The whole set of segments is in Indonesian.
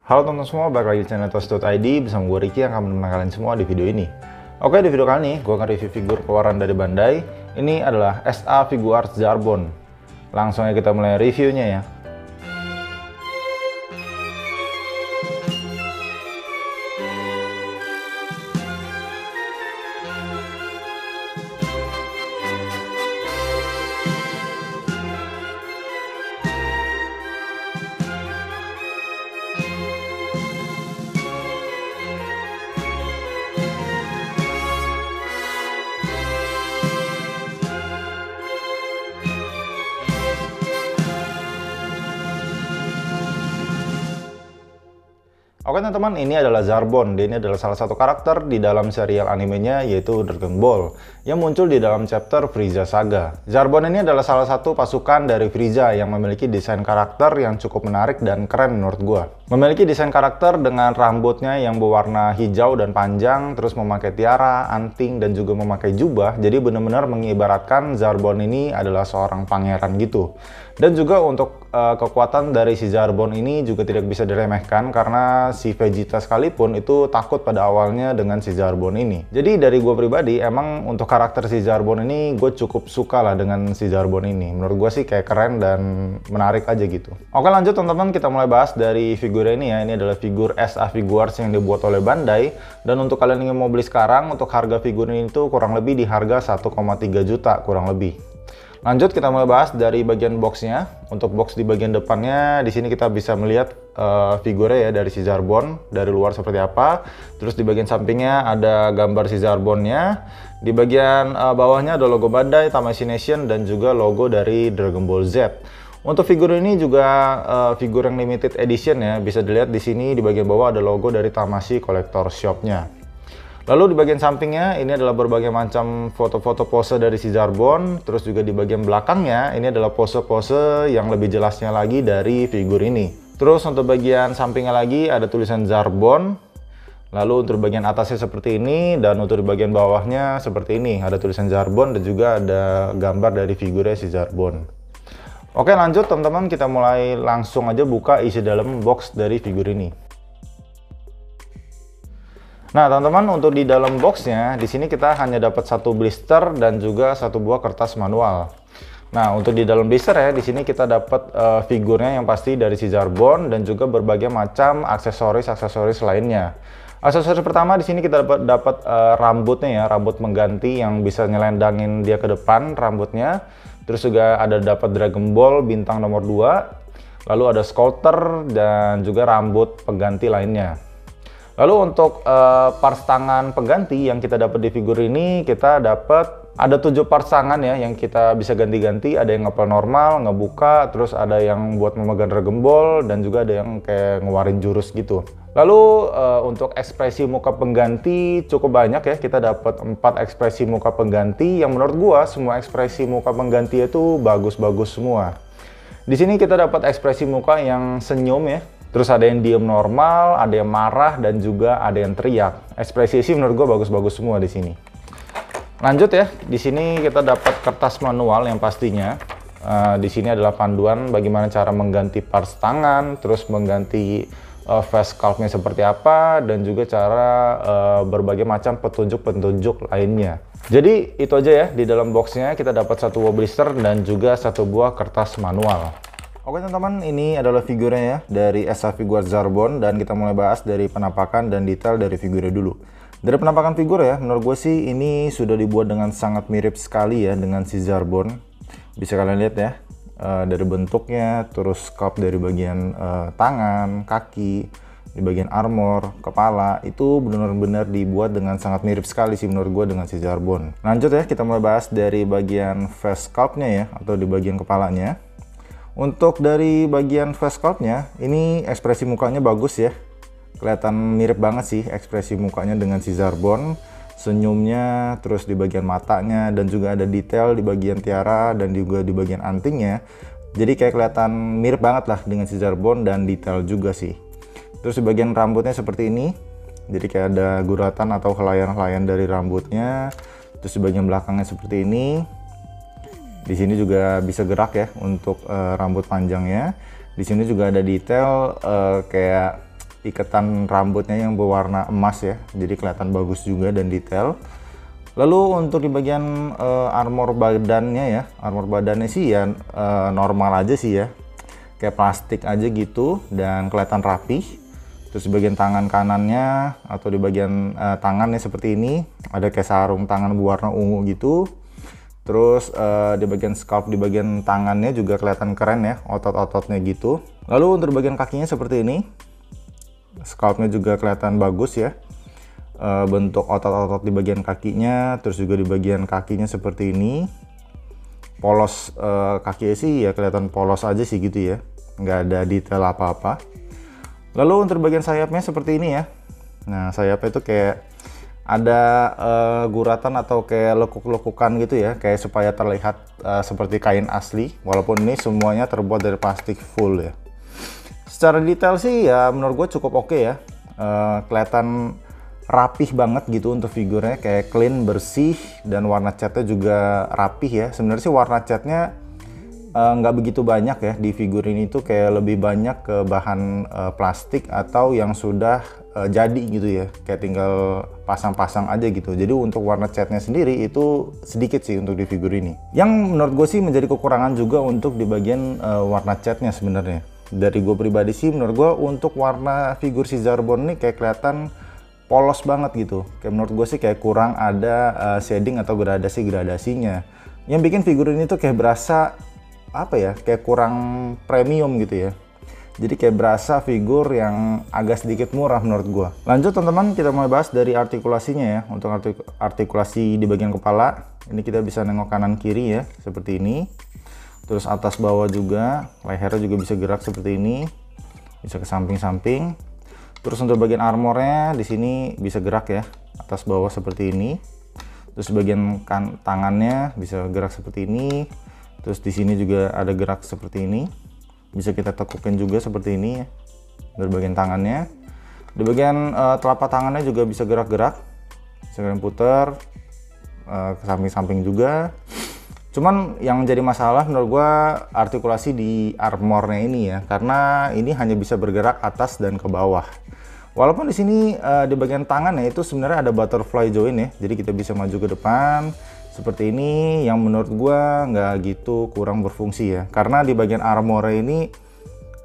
Halo teman-teman semua, balik lagi di channel Tos.id bersama gue Ricky yang akan menemani kalian semua di video ini. Oke, di video kali ini gue akan review figur keluaran dari Bandai. Ini adalah SA Figuarts Zarbon. Langsung aja kita mulai reviewnya ya. Oke teman-teman, ini adalah Zarbon. Dia ini adalah salah satu karakter di dalam serial animenya yaitu Dragon Ball yang muncul di dalam chapter Frieza Saga. Zarbon ini adalah salah satu pasukan dari Frieza yang memiliki desain karakter yang cukup menarik dan keren menurut gua. Memiliki desain karakter dengan rambutnya yang berwarna hijau dan panjang, terus memakai tiara, anting, dan juga memakai jubah. Jadi benar-benar mengibaratkan Zarbon ini adalah seorang pangeran gitu. Dan juga untuk kekuatan dari si Zarbon ini juga tidak bisa diremehkan karena si Vegeta sekalipun itu takut pada awalnya dengan si Zarbon ini. Jadi dari gue pribadi emang untuk karakter si Zarbon ini gue cukup suka lah dengan si Zarbon ini. Menurut gue sih kayak keren dan menarik aja gitu. Oke lanjut teman-teman, kita mulai bahas dari figur ini ya. Ini adalah figur SA Figuarts yang dibuat oleh Bandai. Dan untuk kalian yang mau beli sekarang, untuk harga figur ini itu kurang lebih di harga 1,3 juta kurang lebih. Lanjut kita mulai bahas dari bagian boxnya. Untuk box di bagian depannya, di sini kita bisa melihat figurnya ya dari si Zarbon dari luar seperti apa. Terus di bagian sampingnya ada gambar si Zarbonnya. Di bagian bawahnya ada logo Bandai, Tamashii Nation, dan juga logo dari Dragon Ball Z. Untuk figur ini juga figur yang limited edition ya. Bisa dilihat di sini di bagian bawah ada logo dari Tamashii Collector Shop-nya. Lalu di bagian sampingnya ini adalah berbagai macam foto-foto pose dari si Zarbon. Terus juga di bagian belakangnya ini adalah pose-pose yang lebih jelasnya lagi dari figur ini. Terus untuk bagian sampingnya lagi ada tulisan Zarbon. Lalu untuk bagian atasnya seperti ini, dan untuk di bagian bawahnya seperti ini. Ada tulisan Zarbon dan juga ada gambar dari figurnya si Zarbon. Oke lanjut teman-teman, kita mulai langsung aja buka isi dalam box dari figur ini. Nah teman-teman, untuk di dalam boxnya di sini kita hanya dapat satu blister dan juga satu buah kertas manual. Nah untuk di dalam blister ya, di sini kita dapat figurnya yang pasti dari si Zarbon dan juga berbagai macam aksesoris lainnya. Aksesoris pertama di sini kita dapat rambutnya ya, rambut mengganti yang bisa nyelendangin dia ke depan rambutnya. Terus juga ada dapat Dragon Ball bintang nomor 2. Lalu ada sculptor dan juga rambut pengganti lainnya. Lalu untuk parts tangan pengganti yang kita dapat di figur ini, kita dapat ada 7 parts tangan ya yang kita bisa ganti-ganti. Ada yang ngepel normal, ngebuka, terus ada yang buat memegang Dragon Ball, dan juga ada yang kayak ngeluarin jurus gitu. Lalu untuk ekspresi muka pengganti cukup banyak ya. Kita dapat 4 ekspresi muka pengganti yang menurut gua semua ekspresi muka pengganti itu bagus-bagus semua. Di sini kita dapat ekspresi muka yang senyum ya. Terus ada yang diem normal, ada yang marah, dan juga ada yang teriak. Ekspresi sih menurut gue bagus-bagus semua di sini. Lanjut ya, di sini kita dapat kertas manual yang pastinya. Di sini adalah panduan bagaimana cara mengganti parts tangan, terus mengganti face sculpt-nya seperti apa, dan juga cara berbagai macam petunjuk-petunjuk lainnya. Jadi itu aja ya, di dalam boxnya kita dapat satu buah blister dan juga satu buah kertas manual. Oke teman-teman, ini adalah figurnya ya dari SA Figuarts Zarbon, dan kita mulai bahas dari penampakan dan detail dari figurnya dulu. Dari penampakan figur ya, menurut gue sih ini sudah dibuat dengan sangat mirip sekali ya dengan si Zarbon. Bisa kalian lihat ya, dari bentuknya, terus sculpt dari bagian tangan, kaki, di bagian armor, kepala, itu benar-benar dibuat dengan sangat mirip sekali sih menurut gue dengan si Zarbon. Lanjut ya, kita mulai bahas dari bagian face sculpt-nya ya, atau di bagian kepalanya. Untuk dari bagian face sculpt-nya, ini ekspresi mukanya bagus ya. Kelihatan mirip banget sih ekspresi mukanya dengan si Zarbon. Senyumnya, terus di bagian matanya, dan juga ada detail di bagian tiara dan juga di bagian antingnya. Jadi kayak kelihatan mirip banget lah dengan si Zarbon, dan detail juga sih. Terus di bagian rambutnya seperti ini. Jadi kayak ada guratan atau helaian-helaian dari rambutnya. Terus di bagian belakangnya seperti ini. Di sini juga bisa gerak ya untuk rambut panjangnya. Di sini juga ada detail kayak iketan rambutnya yang berwarna emas ya, jadi kelihatan bagus juga dan detail. Lalu untuk di bagian armor badannya ya, armor badannya sih ya normal aja sih ya, kayak plastik aja gitu dan kelihatan rapih. Terus di bagian tangan kanannya atau di bagian tangannya seperti ini ada kayak sarung tangan berwarna ungu gitu. Terus di bagian scalp di bagian tangannya juga kelihatan keren ya, otot-ototnya gitu. Lalu untuk di bagian kakinya seperti ini, scalpnya juga kelihatan bagus ya, bentuk otot-otot di bagian kakinya. Terus juga di bagian kakinya seperti ini, polos kakinya sih ya kelihatan polos aja sih gitu ya, nggak ada detail apa-apa. Lalu untuk bagian sayapnya seperti ini ya. Nah, sayapnya itu kayak ada guratan atau kayak lekuk-lekukan gitu ya, kayak supaya terlihat seperti kain asli, walaupun ini semuanya terbuat dari plastik full ya. Secara detail sih ya menurut gue cukup oke ya, kelihatan rapih banget gitu untuk figurnya, kayak clean, bersih, dan warna catnya juga rapih ya. Sebenarnya sih warna catnya nggak begitu banyak ya di figur ini, tuh kayak lebih banyak ke bahan plastik atau yang sudah jadi gitu ya, kayak tinggal pasang-pasang aja gitu. Jadi untuk warna catnya sendiri itu sedikit sih untuk di figur ini, yang menurut gue sih menjadi kekurangan juga untuk di bagian warna catnya sebenarnya. Dari gue pribadi sih menurut gue untuk warna figur si Zarbon ini kayak kelihatan polos banget gitu, kayak menurut gue sih kayak kurang ada shading atau gradasi-gradasinya, yang bikin figur ini tuh kayak berasa apa ya, kayak kurang premium gitu ya. Jadi kayak berasa figur yang agak sedikit murah menurut gua. Lanjut teman-teman, kita mulai bahas dari artikulasinya ya. Untuk artikulasi di bagian kepala, ini kita bisa nengok kanan kiri ya, seperti ini. Terus atas bawah juga, lehernya juga bisa gerak seperti ini, bisa ke samping-samping. Terus untuk bagian armornya di sini bisa gerak ya, atas bawah seperti ini. Terus bagian tangannya bisa gerak seperti ini. Terus di sini juga ada gerak seperti ini, bisa kita tekukin juga seperti ini ya, dari bagian tangannya. Di bagian telapak tangannya juga bisa gerak-gerak, bisa kalian putar ke samping-samping juga. Cuman yang menjadi masalah menurut gua artikulasi di armornya ini ya, karena ini hanya bisa bergerak atas dan ke bawah. Walaupun di sini di bagian tangannya itu sebenarnya ada butterfly joint ya, jadi kita bisa maju ke depan seperti ini, yang menurut gua nggak gitu, kurang berfungsi ya, karena di bagian armor ini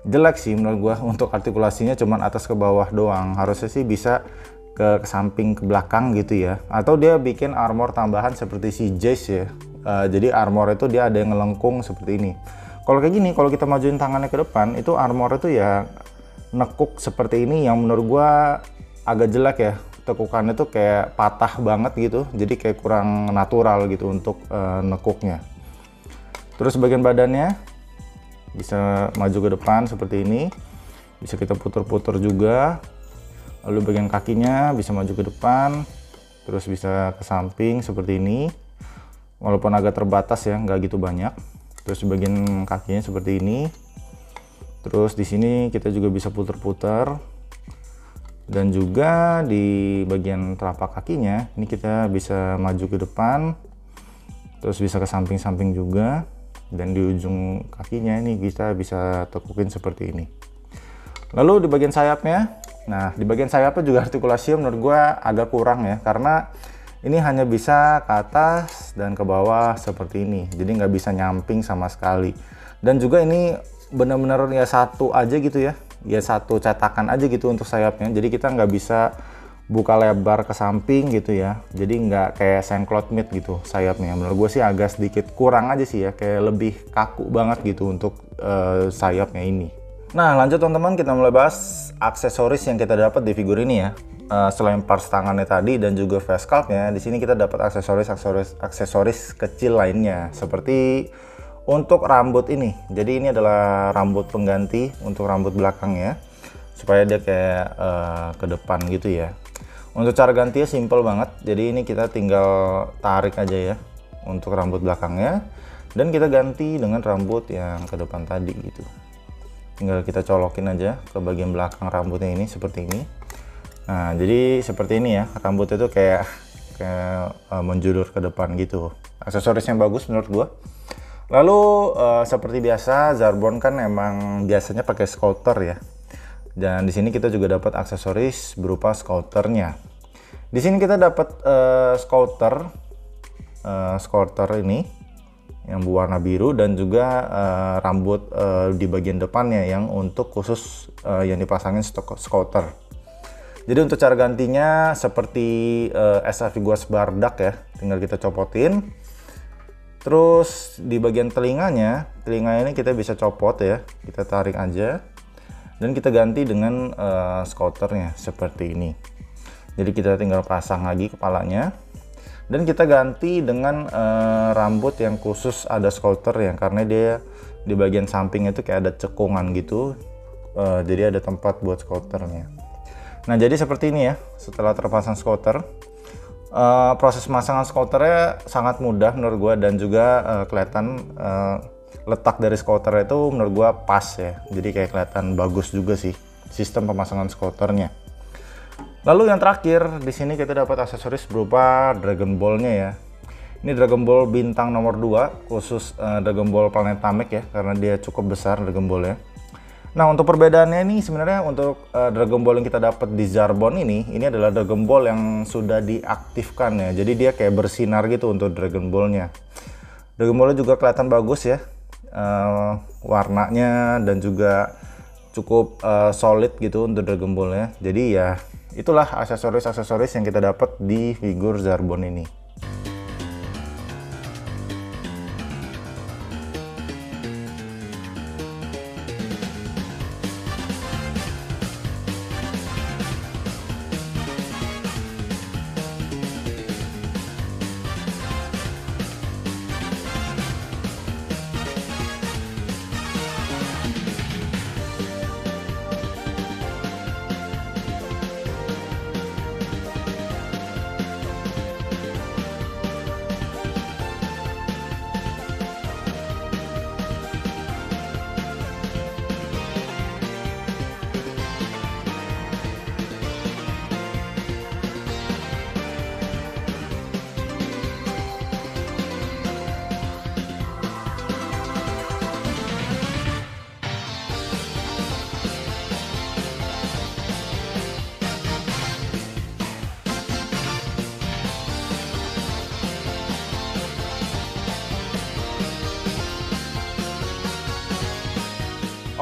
jelek sih menurut gua untuk artikulasinya, cuman atas ke bawah doang. Harusnya sih bisa ke samping ke belakang gitu ya, atau dia bikin armor tambahan seperti si Jace ya. Jadi armor itu dia ada yang ngelengkung seperti ini. Kalau kayak gini, kalau kita majuin tangannya ke depan, itu armor itu ya nekuk seperti ini, yang menurut gua agak jelek ya. Tekukannya tuh kayak patah banget gitu, jadi kayak kurang natural gitu untuk nekuknya. Terus bagian badannya bisa maju ke depan seperti ini, bisa kita putar-putar juga. Lalu bagian kakinya bisa maju ke depan, terus bisa ke samping seperti ini, walaupun agak terbatas ya, nggak gitu banyak. Terus bagian kakinya seperti ini. Terus di sini kita juga bisa putar-putar. Dan juga di bagian telapak kakinya ini kita bisa maju ke depan, terus bisa ke samping-samping juga, dan di ujung kakinya ini kita bisa tekukin seperti ini. Lalu di bagian sayapnya, nah di bagian sayapnya juga artikulasi menurut gua agak kurang ya, karena ini hanya bisa ke atas dan ke bawah seperti ini, jadi nggak bisa nyamping sama sekali. Dan juga ini benar-benar ya satu aja gitu ya satu cetakan aja gitu untuk sayapnya, jadi kita nggak bisa buka lebar ke samping gitu ya, jadi nggak kayak Saint-Claude Meat gitu sayapnya. Menurut gue sih agak sedikit kurang aja sih ya, kayak lebih kaku banget gitu untuk sayapnya ini. Nah lanjut teman-teman, kita mulai bahas aksesoris yang kita dapat di figur ini ya. Selain parts tangannya tadi dan juga face sculptnya, di sini kita dapat aksesoris kecil lainnya, seperti untuk rambut ini. Jadi ini adalah rambut pengganti untuk rambut belakangnya, supaya dia kayak ke depan gitu ya. Untuk cara gantinya simple banget, jadi ini kita tinggal tarik aja ya untuk rambut belakangnya, dan kita ganti dengan rambut yang ke depan tadi gitu. Tinggal kita colokin aja ke bagian belakang rambutnya ini seperti ini. Nah jadi seperti ini ya, rambut itu kayak menjulur ke depan gitu. Aksesorisnya bagus menurut gua. Lalu seperti biasa Zarbon kan emang biasanya pakai scouter ya. Dan di sini kita juga dapat aksesoris berupa scouternya. Di sini kita dapat scouter ini yang berwarna biru dan juga rambut di bagian depannya yang untuk khusus yang dipasangin scouter. Jadi untuk cara gantinya seperti SA Figuarts Bardak ya, tinggal kita copotin. Terus di bagian telinganya ini kita bisa copot ya, kita tarik aja. Dan kita ganti dengan scouternya seperti ini. Jadi kita tinggal pasang lagi kepalanya. Dan kita ganti dengan rambut yang khusus ada scouter ya, karena dia di bagian samping itu kayak ada cekungan gitu. Jadi ada tempat buat scouternya. Nah jadi seperti ini ya, setelah terpasang scouter. Proses pemasangan scouternya sangat mudah menurut gua, dan juga kelihatan letak dari scouter itu menurut gua pas ya, jadi kayak kelihatan bagus juga sih sistem pemasangan scouternya. Lalu yang terakhir di sini kita dapat aksesoris berupa Dragon Ball-nya ya. Ini Dragon Ball bintang nomor 2 khusus Dragon Ball Planeta Namek ya, karena dia cukup besar Dragon Ball-nya. Nah untuk perbedaannya ini sebenarnya untuk Dragon Ball yang kita dapat di Zarbon ini adalah Dragon Ball yang sudah diaktifkan ya, jadi dia kayak bersinar gitu untuk Dragon Ball-nya. Dragon Ball-nya juga kelihatan bagus ya. Warnanya dan juga cukup solid gitu untuk Dragon Ball-nya. Jadi ya itulah aksesoris-aksesoris yang kita dapat di figur Zarbon ini.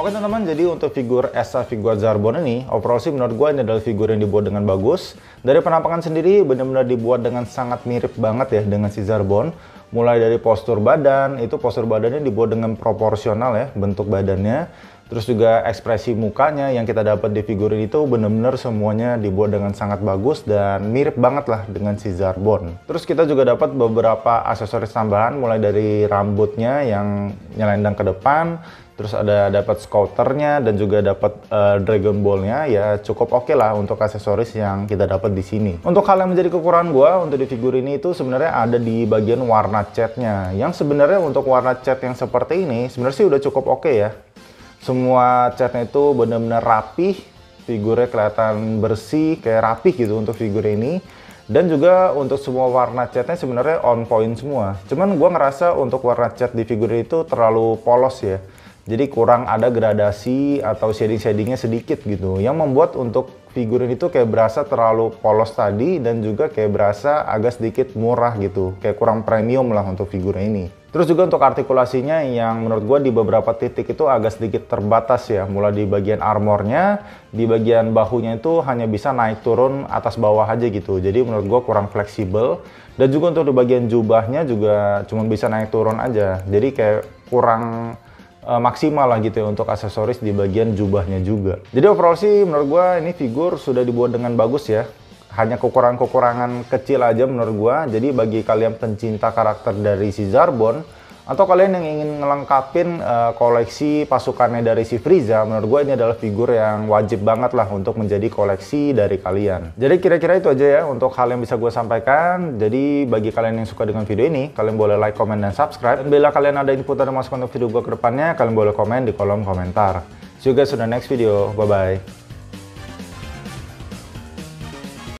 Oke teman-teman, jadi untuk figur SA Figuarts Zarbon ini, overall sih menurut gue ini adalah figur yang dibuat dengan bagus. Dari penampakan sendiri benar-benar dibuat dengan sangat mirip banget ya dengan si Zarbon. Mulai dari postur badan, itu postur badannya dibuat dengan proporsional ya bentuk badannya. Terus juga ekspresi mukanya yang kita dapat di figur ini tuh benar-benar semuanya dibuat dengan sangat bagus dan mirip banget lah dengan si Zarbon. Terus kita juga dapat beberapa aksesoris tambahan, mulai dari rambutnya yang nyelendang ke depan. Terus ada dapat scouternya dan juga dapat Dragon Ball-nya, ya cukup oke lah untuk aksesoris yang kita dapat di sini. Untuk hal yang menjadi kekurangan gua untuk di figur ini itu sebenarnya ada di bagian warna catnya. Yang sebenarnya untuk warna cat yang seperti ini sebenarnya sih udah cukup oke ya. Semua catnya itu benar-benar rapih, figurnya kelihatan bersih, kayak rapih gitu untuk figur ini. Dan juga untuk semua warna catnya sebenarnya on point semua. Cuman gua ngerasa untuk warna cat di figur itu terlalu polos ya. Jadi kurang ada gradasi atau shading-shadingnya sedikit gitu, yang membuat untuk figurin itu kayak berasa terlalu polos tadi, dan juga kayak berasa agak sedikit murah gitu, kayak kurang premium lah untuk figurnya ini. Terus juga untuk artikulasinya yang menurut gue di beberapa titik itu agak sedikit terbatas ya, mulai di bagian armornya, di bagian bahunya itu hanya bisa naik turun atas bawah aja gitu, jadi menurut gue kurang fleksibel. Dan juga untuk di bagian jubahnya juga cuma bisa naik turun aja, jadi kayak kurang maksimal lah gitu ya untuk aksesoris di bagian jubahnya juga. Jadi overall sih menurut gue ini figur sudah dibuat dengan bagus ya. Hanya kekurangan-kekurangan kecil aja menurut gue. Jadi bagi kalian pencinta karakter dari si Zarbon, atau kalian yang ingin ngelengkapin koleksi pasukannya dari si Frieza, menurut gue ini adalah figur yang wajib banget lah untuk menjadi koleksi dari kalian. Jadi kira-kira itu aja ya untuk hal yang bisa gue sampaikan. Jadi bagi kalian yang suka dengan video ini, kalian boleh like, comment, dan subscribe. Dan bila kalian ada input dan masukan untuk video gue ke depannya, kalian boleh komen di kolom komentar. See you guys on the next video. Bye-bye.